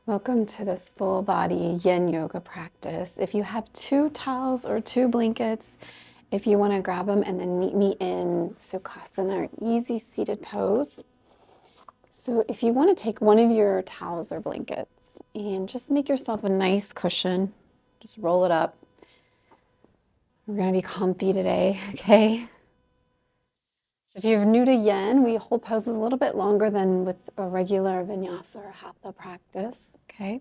Welcome to this full body Yin Yoga practice. If you have 2 towels or 2 blankets, if you want to grab them and then meet me in Sukhasana, or easy seated pose. So if you want to take one of your towels or blankets and just make yourself a nice cushion, just roll it up. We're going to be comfy today, okay? So if you're new to Yin, we hold poses a little bit longer than with a regular vinyasa or hatha practice, okay?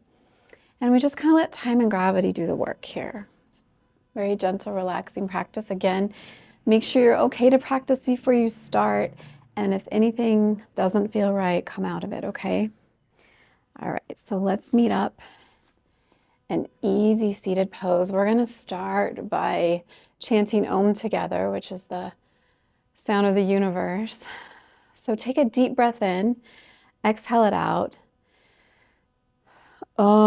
And we just kind of let time and gravity do the work here. Very gentle, relaxing practice. Again, make sure you're okay to practice before you start. And if anything doesn't feel right, come out of it, okay? All right, so let's meet up. An easy seated pose. We're going to start by chanting Om together, which is the sound of the universe. So take a deep breath in, exhale it out. Om.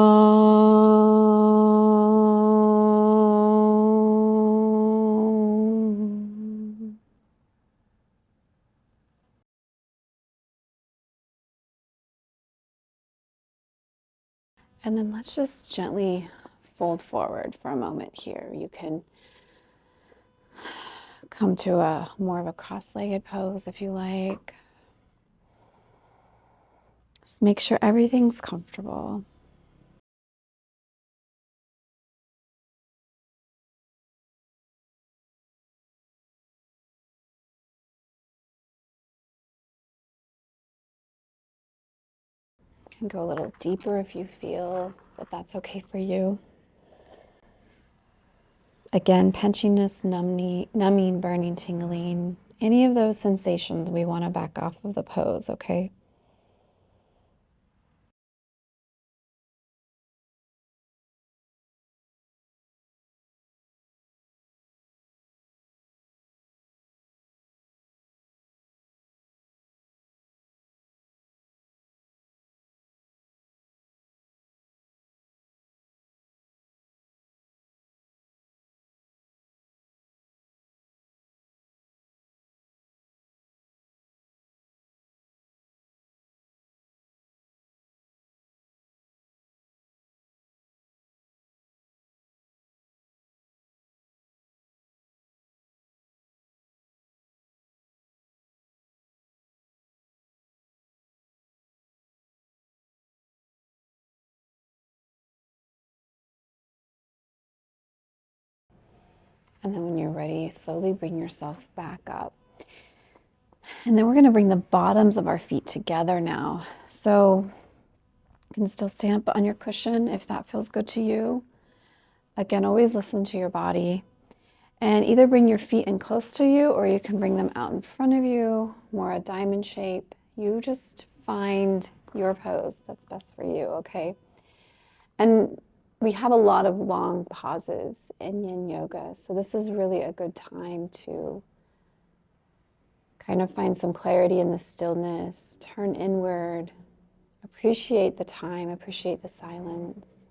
And then let's just gently fold forward for a moment here. You can come to a more of a cross-legged pose if you like. Just make sure everything's comfortable. You can go a little deeper if you feel that that's okay for you. Again, pinchiness, numbing, burning, tingling, any of those sensations, we want to back off of the pose, okay? And then when you're ready, slowly bring yourself back up. And then we're going to bring the bottoms of our feet together now. So you can still stand up on your cushion if that feels good to you. Again, always listen to your body. And either bring your feet in close to you or you can bring them out in front of you, more a diamond shape. You just find your pose that's best for you, okay? And we have a lot of long pauses in Yin Yoga, so this is really a good time to kind of find some clarity in the stillness, turn inward, appreciate the time, appreciate the silence.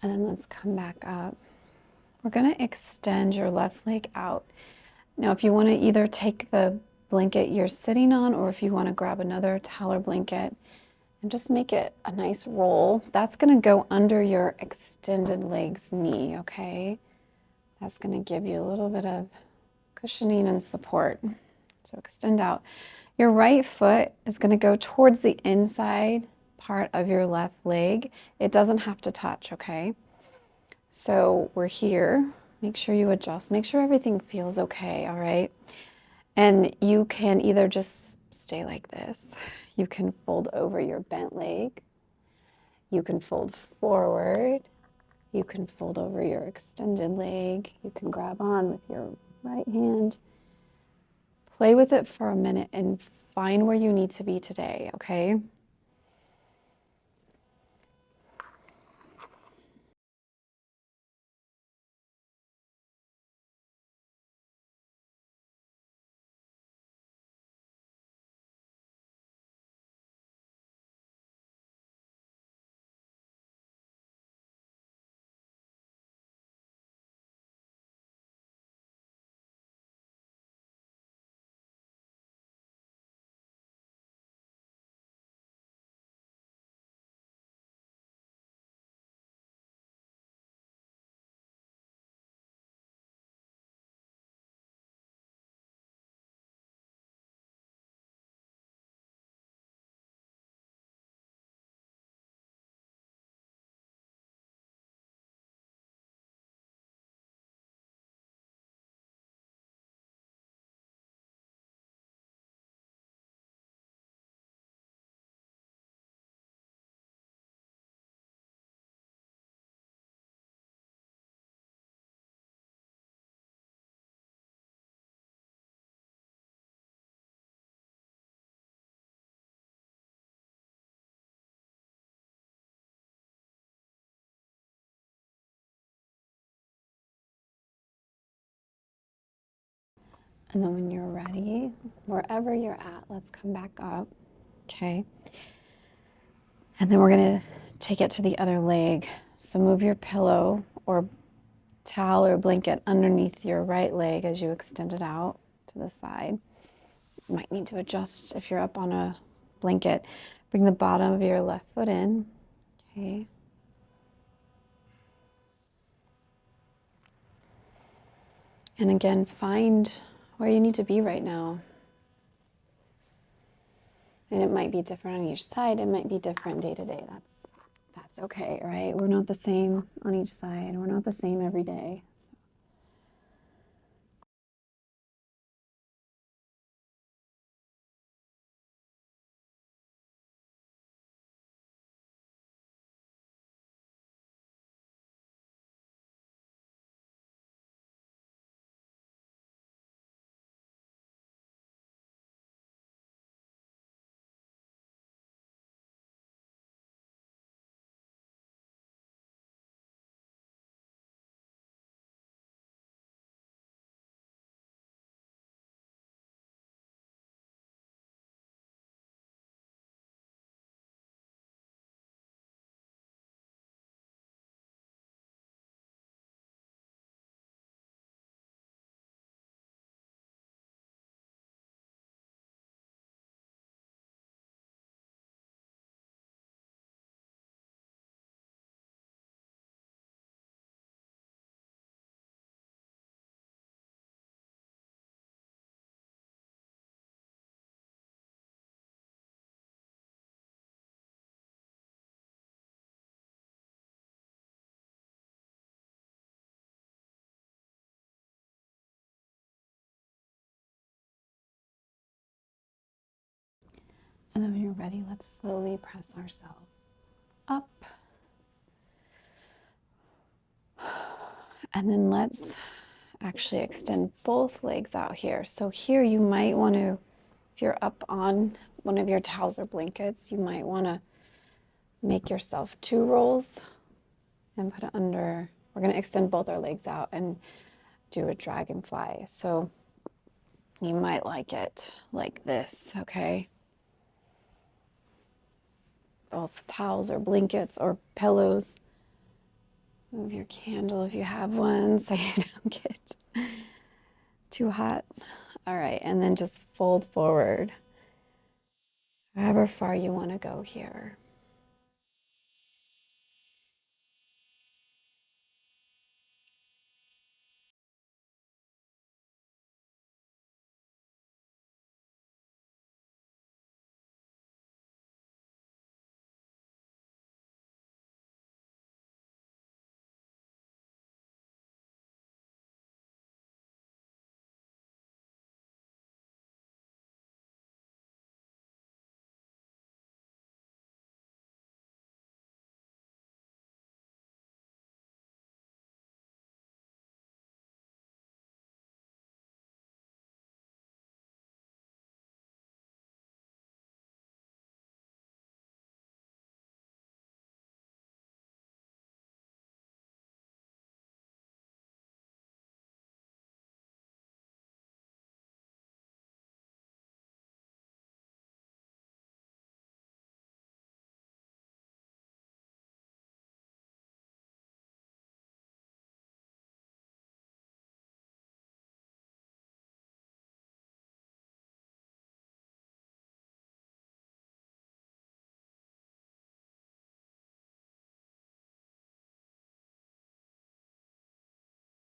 And then let's come back up. We're going to extend your left leg out. Now, if you want to either take the blanket you're sitting on or if you want to grab another towel or blanket And just make it a nice roll. That's going to go under your extended legs knee, okay? That's going to give you a little bit of cushioning and support. So extend out. Your right foot is going to go towards the inside part of your left leg. It doesn't have to touch, okay? So we're here. Make sure you adjust. Make sure everything feels okay, all right? And you can either just stay like this. You can fold over your bent leg. You can fold forward. You can fold over your extended leg. You can grab on with your right hand. Play with it for a minute and find where you need to be today, okay? And then when you're ready, wherever you're at, let's come back up, okay? And then we're gonna take it to the other leg. So move your pillow or towel or blanket underneath your right leg as you extend it out to the side. You might need to adjust if you're up on a blanket. Bring the bottom of your left foot in, okay? And again, find where you need to be right now. And it might be different on each side. It might be different day to day. That's okay, right? We're not the same on each side. We're not the same every day. So. And then when you're ready, let's slowly press ourselves up. And then let's actually extend both legs out here. So here you might want to, if you're up on one of your towels or blankets, you might want to make yourself 2 rolls and put it under. We're going to extend both our legs out and do a dragonfly. So you might like it like this, okay? Both towels or blankets or pillows. Move your candle if you have one so you don't get too hot. All right, and then just fold forward. however far you want to go here.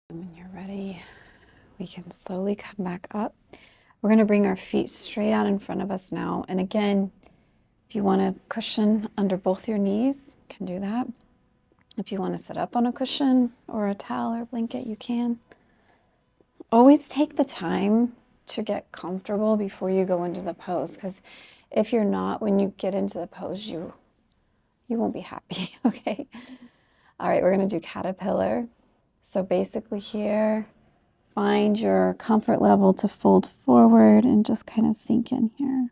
When you're ready, we can slowly come back up. We're going to bring our feet straight out in front of us now. And again, if you want a cushion under both your knees, you can do that. If you want to sit up on a cushion or a towel or blanket, you can. Always take the time to get comfortable before you go into the pose, because if you're not, when you get into the pose, you won't be happy, okay? All right, we're going to do caterpillar. So basically here, find your comfort level to fold forward and just kind of sink in here.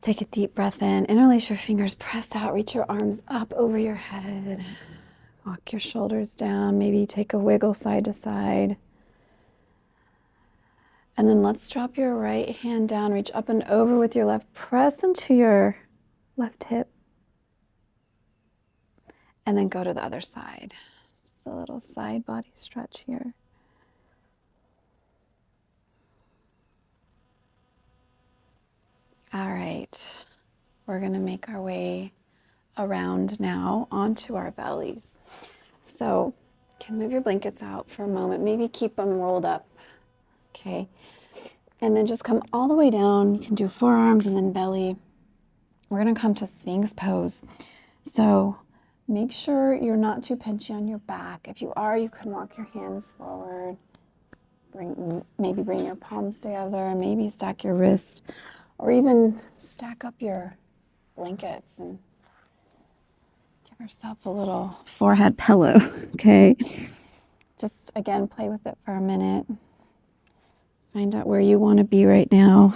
Take a deep breath in, interlace your fingers, press out, reach your arms up over your head. Walk your shoulders down, maybe take a wiggle side to side. And then let's drop your right hand down, reach up and over with your left, press into your left hip. And then go to the other side. Just a little side body stretch here. All right, we're gonna make our way around now onto our bellies. So you can move your blankets out for a moment, maybe keep them rolled up, okay? And then just come all the way down. You can do forearms and then belly. We're gonna come to Sphinx Pose. So make sure you're not too pinchy on your back. If you are, you can walk your hands forward. Maybe bring your palms together, maybe stack your wrists, or even stack up your blankets and give yourself a little forehead pillow, okay? Just, again, play with it for a minute. Find out where you want to be right now.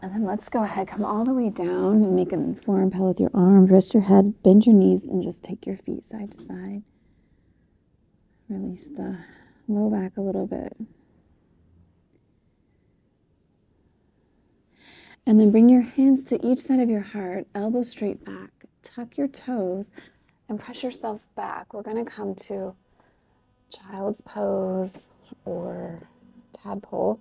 And then let's go ahead, come all the way down and make an forearm pillow with your arms. Rest your head, bend your knees, and just take your feet side to side. Release the low back a little bit. And then bring your hands to each side of your heart, elbows straight back. Tuck your toes and press yourself back. We're going to come to child's pose or tadpole.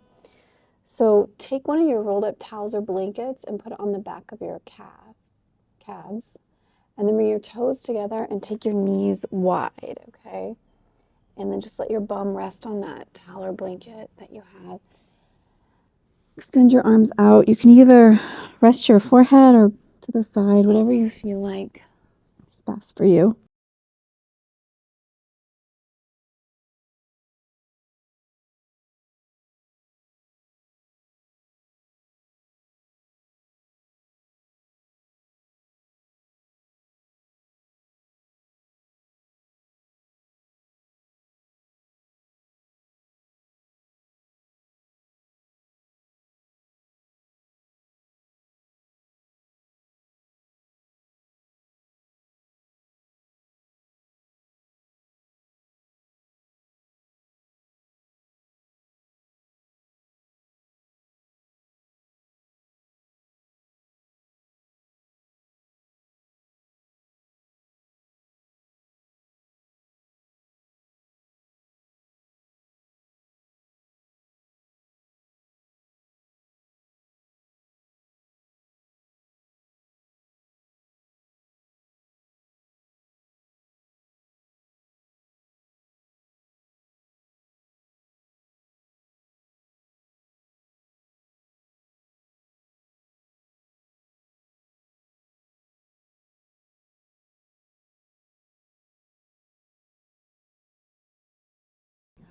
So take one of your rolled up towels or blankets and put it on the back of your calves. And then bring your toes together and take your knees wide, okay? And then just let your bum rest on that towel or blanket that you have. Extend your arms out. You can either rest your forehead or to the side, whatever you feel like is best for you.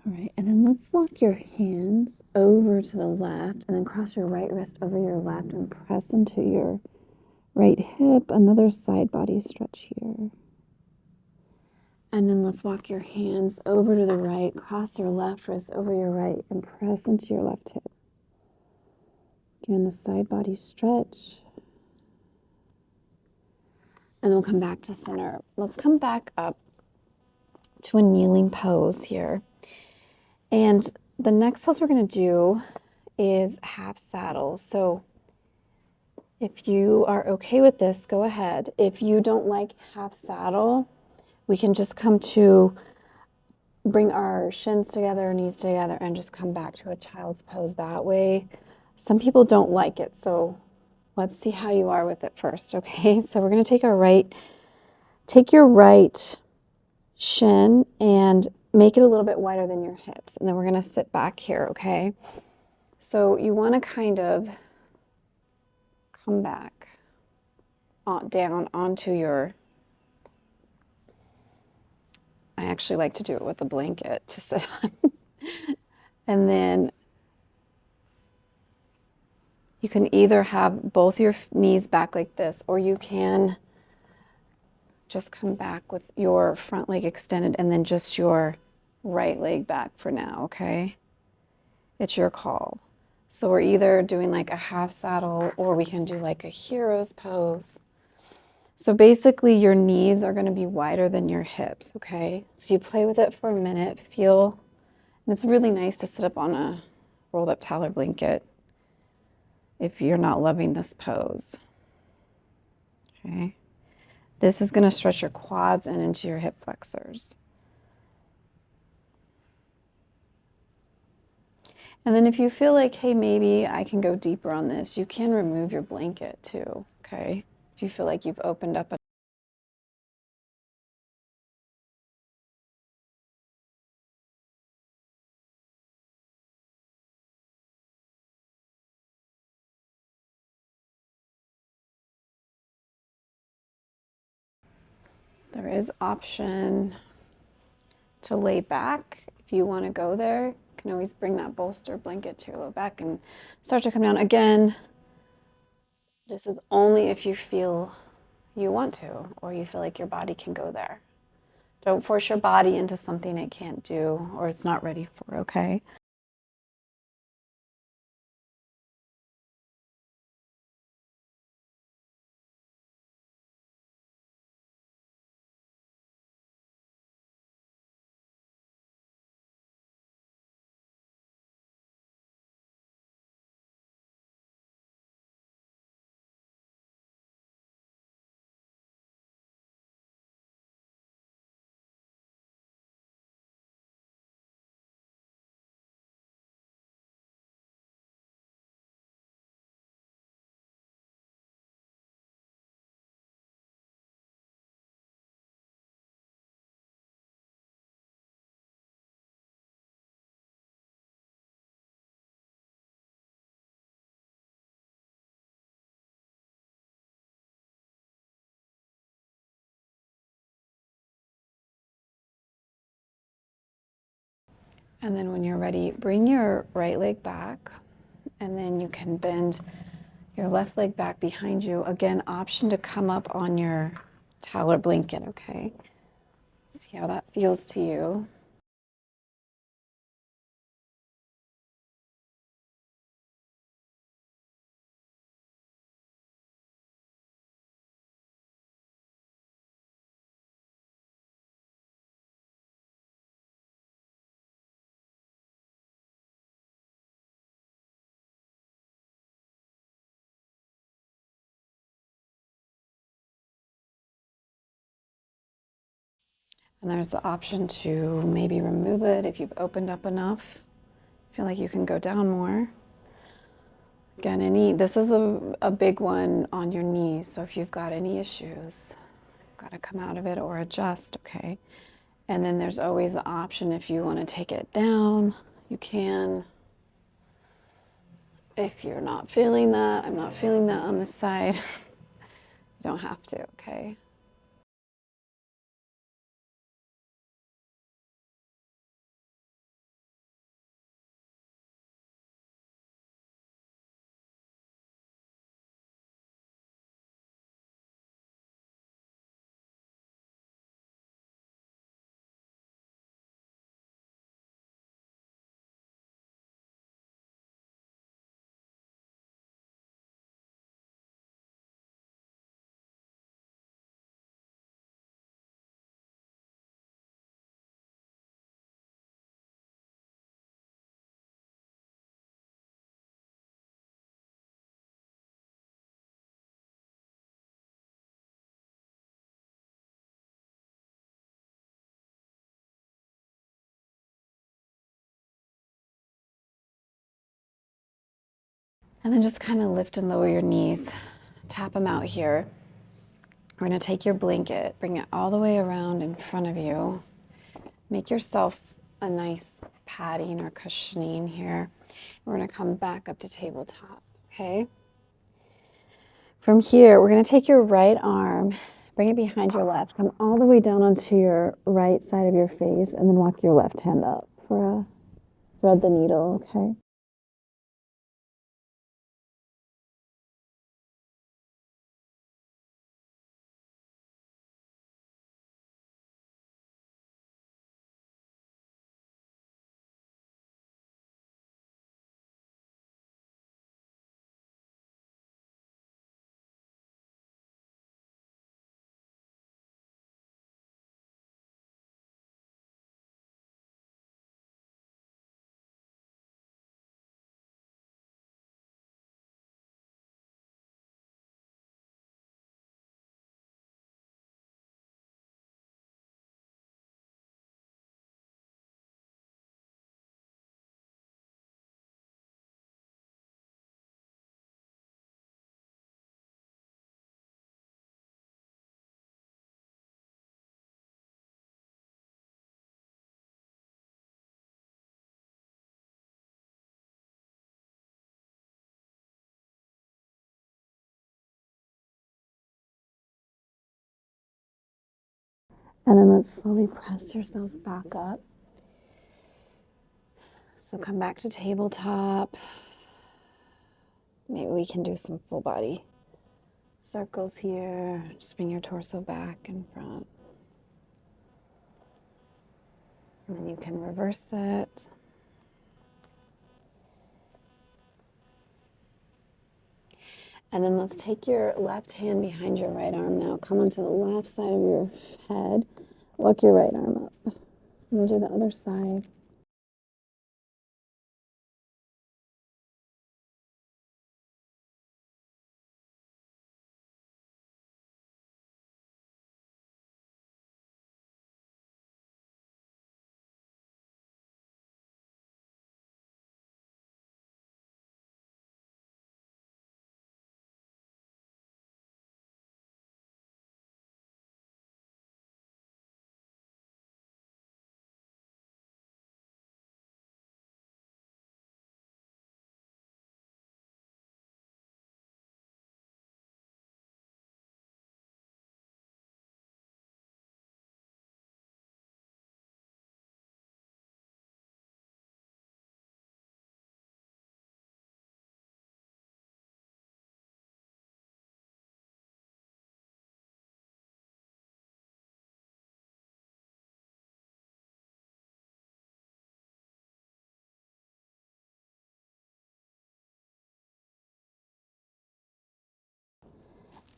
All right, and then let's walk your hands over to the left and then cross your right wrist over your left and press into your right hip. Another side body stretch here. And then let's walk your hands over to the right, cross your left wrist over your right and press into your left hip. Again, a side body stretch. And then we'll come back to center. Let's come back up to a kneeling pose here. And the next pose we're going to do is half saddle. So if you are okay with this, go ahead. If you don't like half saddle, we can just come to bring our shins together, knees together, and just come back to a child's pose that way. Some people don't like it, so let's see how you are with it first, okay? So we're going to take your right shin and make it a little bit wider than your hips, and then we're going to sit back here, okay? So you want to kind of come back down onto your, I actually like to do it with a blanket to sit on. And then you can either have both your knees back like this, or you can just come back with your front leg extended and then just your right leg back for now, okay? It's your call. So we're either doing like a half saddle or we can do like a hero's pose. So basically your knees are going to be wider than your hips, okay? So you play with it for a minute, feel, and it's really nice to sit up on a rolled up towel or blanket if you're not loving this pose, okay? This is going to stretch your quads and into your hip flexors. And then if you feel like, hey, maybe I can go deeper on this, you can remove your blanket too, okay? If you feel like you've opened up a there is option to lay back if you want to go there. You can always bring that bolster blanket to your low back and start to come down. Again, this is only if you feel you want to or you feel like your body can go there. Don't force your body into something it can't do or it's not ready for, okay? And then when you're ready, bring your right leg back, and then you can bend your left leg back behind you. Again, option to come up on your towel or blanket, okay? See how that feels to you. And there's the option to maybe remove it if you've opened up enough. Feel like you can go down more. Again, this is a big one on your knees. So if you've got any issues, got to come out of it or adjust, okay? And then there's always the option if you want to take it down, you can. If you're not feeling that, I'm not feeling that on this side, you don't have to, okay? And then just kind of lift and lower your knees. Tap them out here. We're going to take your blanket, bring it all the way around in front of you. Make yourself a nice padding or cushioning here. We're going to come back up to tabletop, okay? From here, we're going to take your right arm, bring it behind your left, come all the way down onto your right side of your face, and then walk your left hand up for a thread the needle, okay? And then let's slowly press yourself back up. So come back to tabletop. Maybe we can do some full body circles here. Just bring your torso back and front. And then you can reverse it. And then let's take your left hand behind your right arm now. Come onto the left side of your head. Walk your right arm up. And we'll do the other side.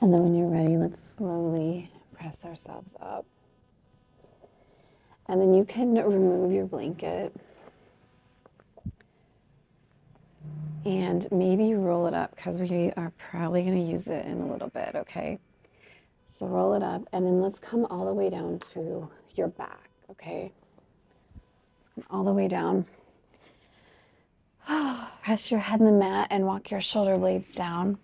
And then when you're ready, let's slowly press ourselves up. And then you can remove your blanket and maybe roll it up because we are probably going to use it in a little bit, okay? So roll it up and then let's come all the way down to your back, okay? All the way down. Press your head in the mat and walk your shoulder blades down.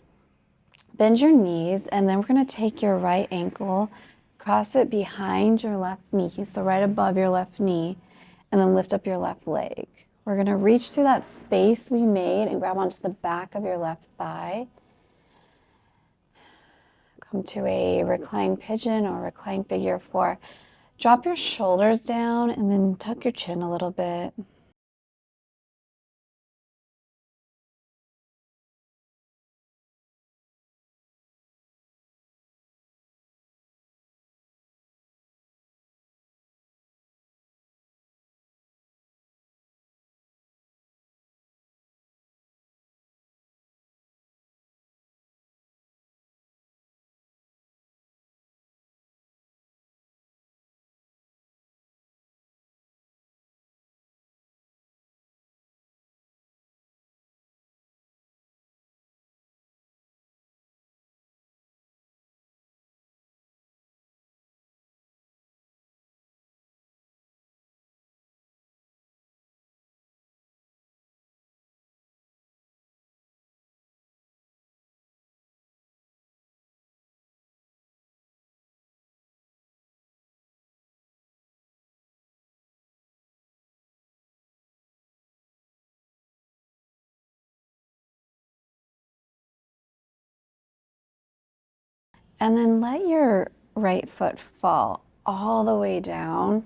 Bend your knees, and then we're going to take your right ankle, cross it behind your left knee, so right above your left knee, and then lift up your left leg. We're going to reach through that space we made and grab onto the back of your left thigh. Come to a reclined pigeon or reclined figure four. Drop your shoulders down and then tuck your chin a little bit. And then let your right foot fall all the way down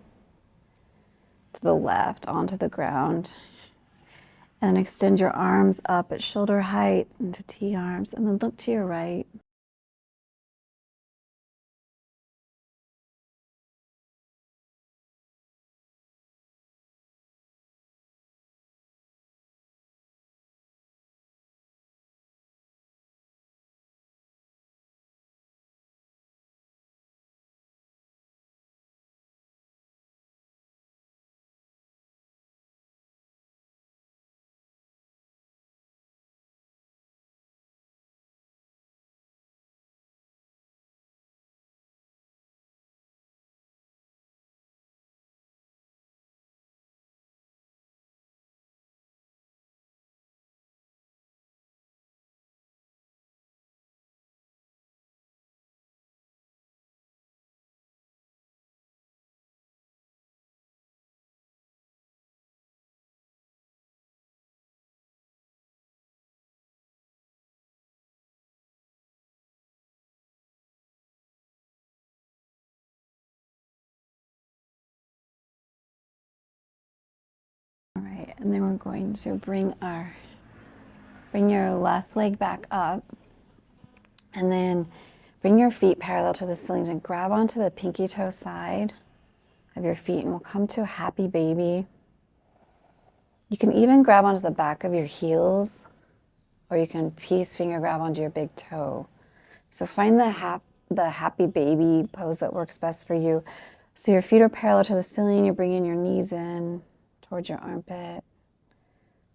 to the left onto the ground. And extend your arms up at shoulder height into T-arms, and then look to your right. All right, and then we're going to bring your left leg back up, and then bring your feet parallel to the ceiling and grab onto the pinky toe side of your feet, and we'll come to a happy baby. You can even grab onto the back of your heels, or you can peace finger grab onto your big toe. So find the happy baby pose that works best for you. So your feet are parallel to the ceiling, you're bringing your knees in towards your armpit.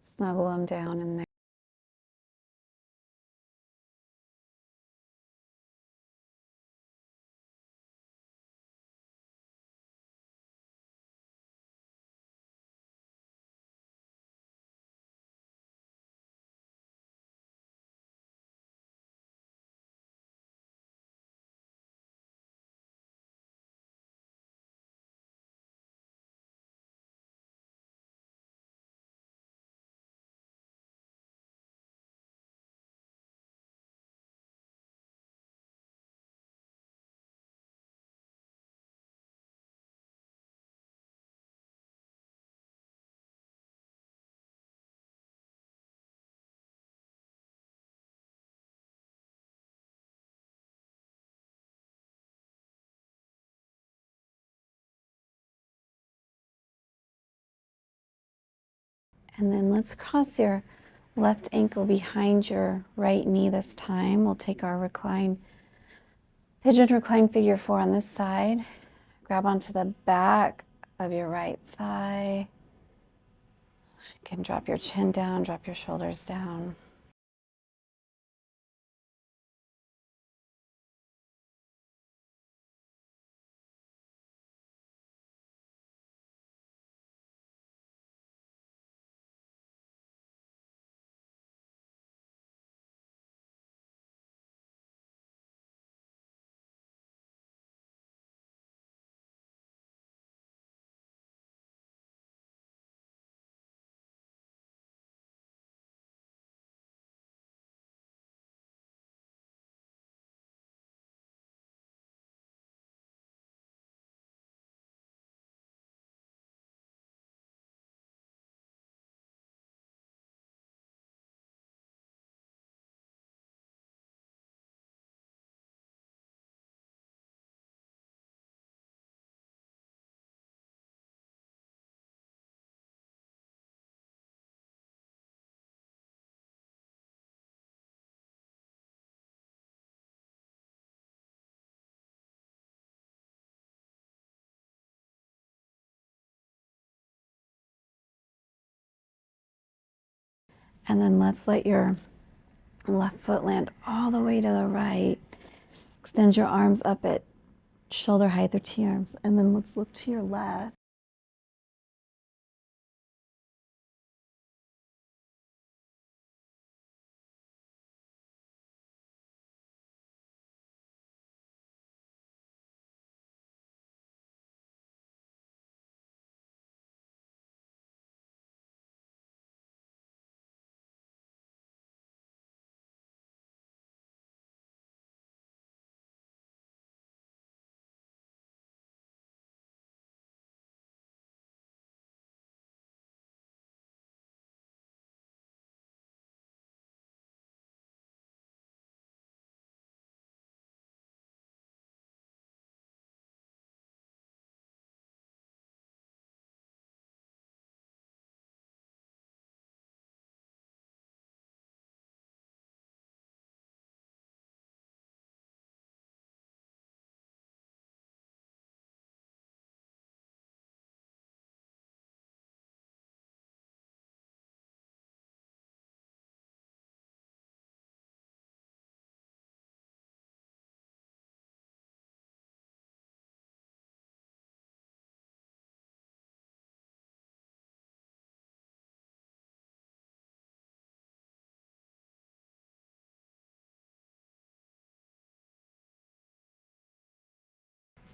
Snuggle them down in there. And then let's cross your left ankle behind your right knee this time. We'll take our reclined Pigeon reclined figure 4 on this side. Grab onto the back of your right thigh. You can drop your chin down, drop your shoulders down. And then let's let your left foot land all the way to the right. Extend your arms up at shoulder height or T-arms. And then let's look to your left.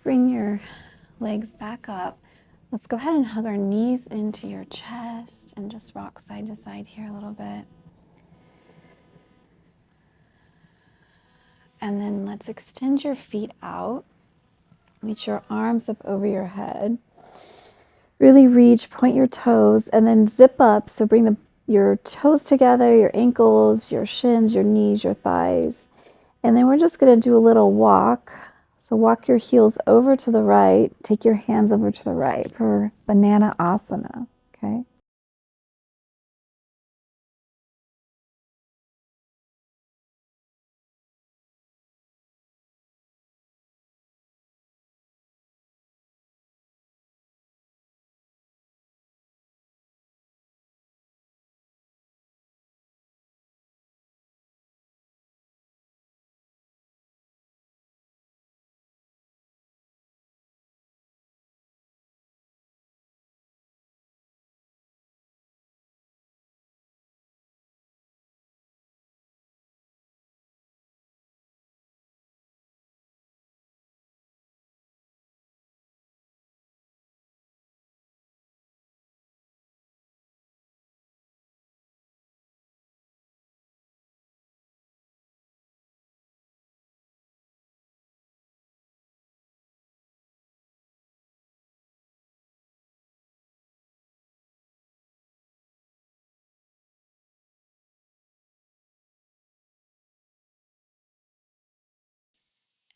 Bring your legs back up. Let's go ahead and hug our knees into your chest and just rock side to side here a little bit. And then let's extend your feet out. Reach your arms up over your head. Really reach, point your toes, and then zip up. So bring your toes together, your ankles, your shins, your knees, your thighs. And then we're just going to do a little walk. So walk your heels over to the right. Take your hands over to the right for Bananasana. Okay.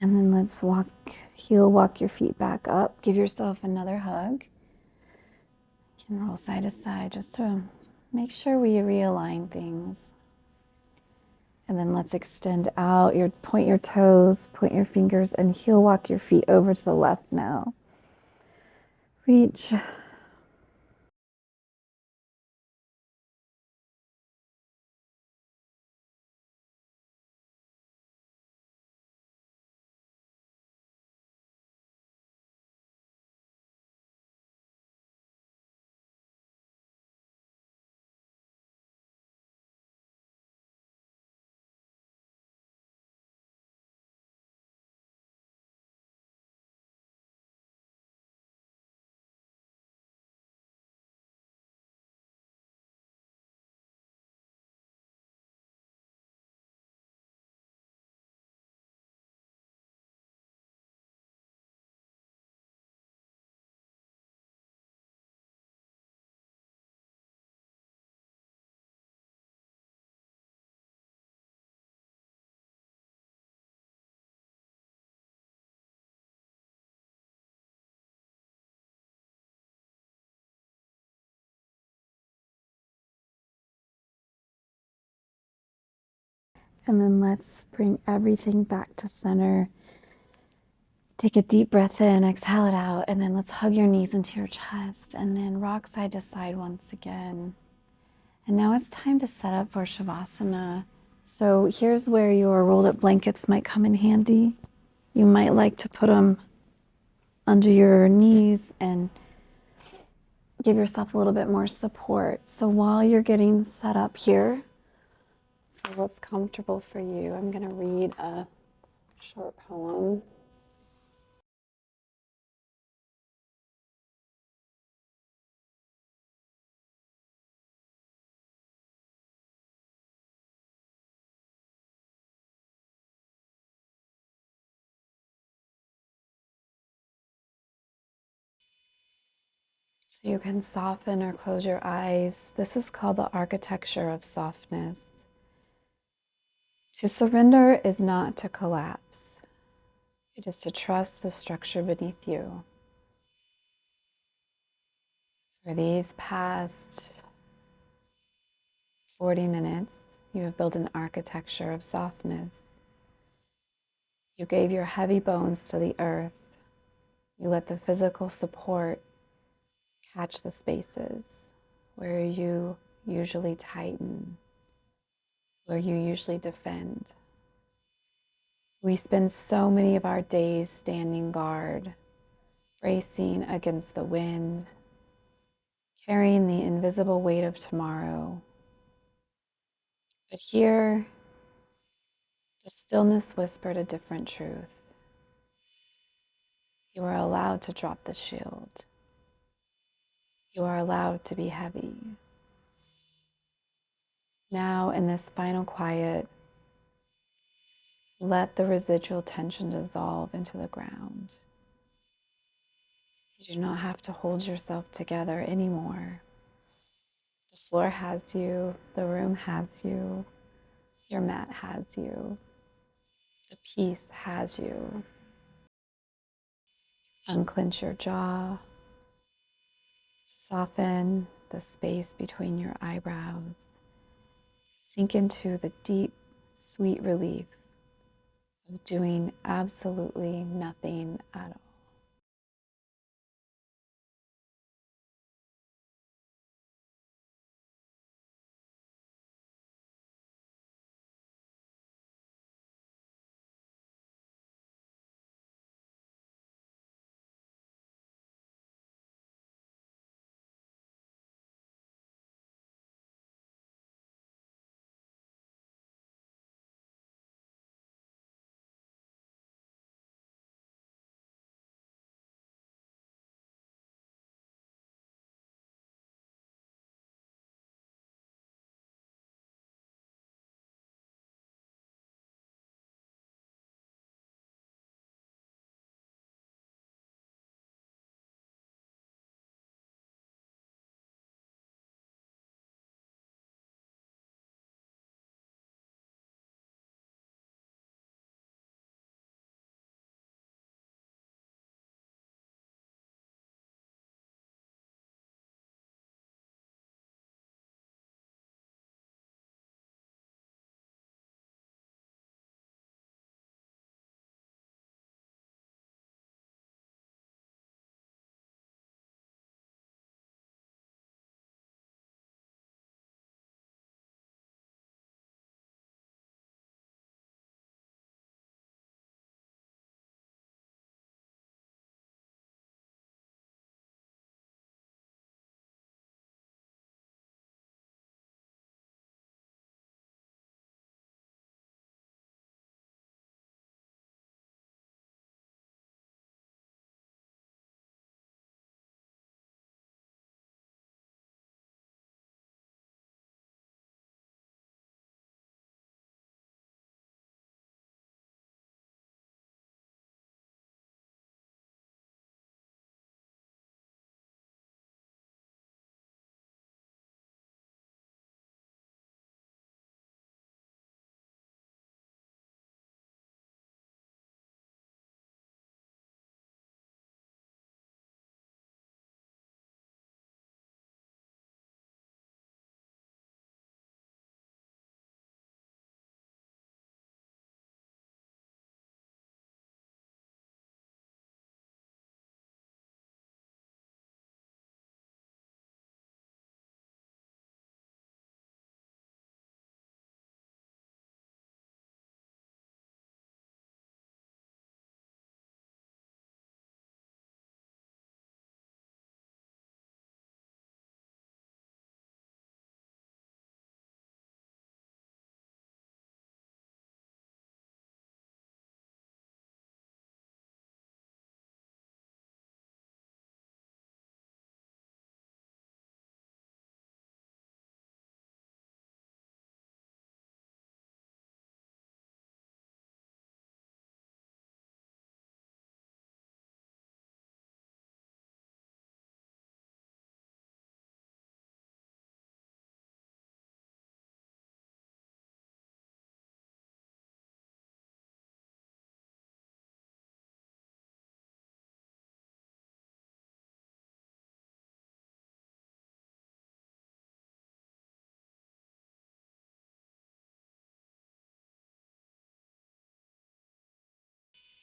And then let's walk your feet back up. Give yourself another hug. You can roll side to side just to make sure we realign things. And then let's extend out. Point your toes, point your fingers, and heel walk your feet over to the left now. Reach. And then let's bring everything back to center. Take a deep breath in, exhale it out, and then let's hug your knees into your chest and then rock side to side once again. And now it's time to set up for Shavasana. So here's where your rolled up blankets might come in handy. You might like to put them under your knees and give yourself a little bit more support. So while you're getting set up here for what's comfortable for you, I'm going to read a short poem. So you can soften or close your eyes. This is called the architecture of softness. To surrender is not to collapse. It is to trust the structure beneath you. For these past 40 minutes, you have built an architecture of softness. You gave your heavy bones to the earth. You let the physical support catch the spaces where you usually tighten, where you usually defend. We spend so many of our days standing guard, bracing against the wind, carrying the invisible weight of tomorrow. But here, the stillness whispered a different truth. You are allowed to drop the shield. You are allowed to be heavy. Now, in this final quiet, let the residual tension dissolve into the ground. You do not have to hold yourself together anymore. The floor has you, the room has you, your mat has you, the peace has you. Unclench your jaw, soften the space between your eyebrows, sink into the deep, sweet relief of doing absolutely nothing at all.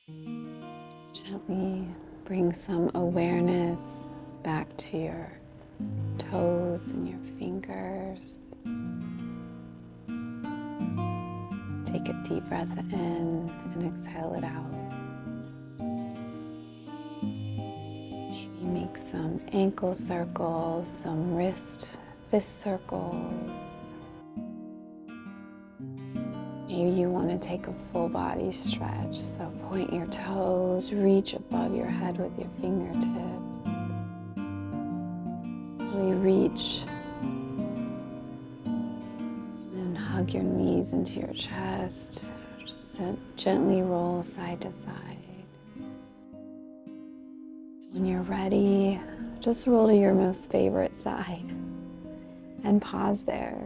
Gently bring some awareness back to your toes and your fingers. Take a deep breath in and exhale it out. Maybe make some ankle circles, some fist circles. Maybe you want to take a full body stretch, so point your toes, reach above your head with your fingertips. Really reach and hug your knees into your chest. Just gently roll side to side. When you're ready, just roll to your most favorite side and pause there.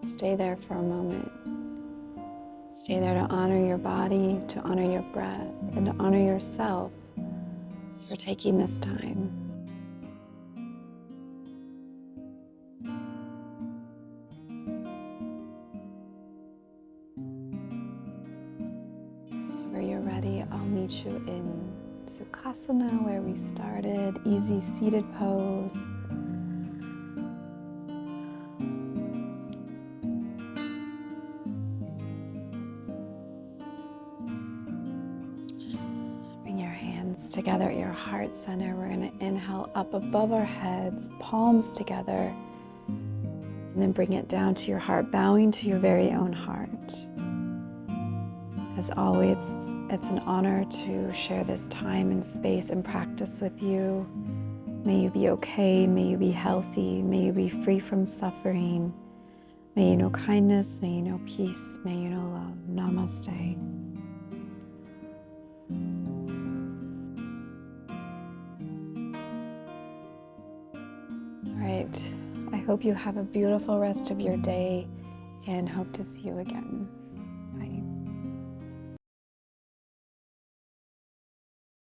Stay there for a moment. Stay there to honor your body, to honor your breath, and to honor yourself for taking this time. Whenever you're ready, I'll meet you in Sukhasana, where we started, easy seated pose. Together at your heart center. We're going to inhale up above our heads, palms together, and then bring it down to your heart, bowing to your very own heart. As always, it's an honor to share this time and space and practice with you. May you be okay, may you be healthy, may you be free from suffering, may you know kindness, may you know peace, may you know love. Namaste. Right. I hope you have a beautiful rest of your day and hope to see you again. Bye.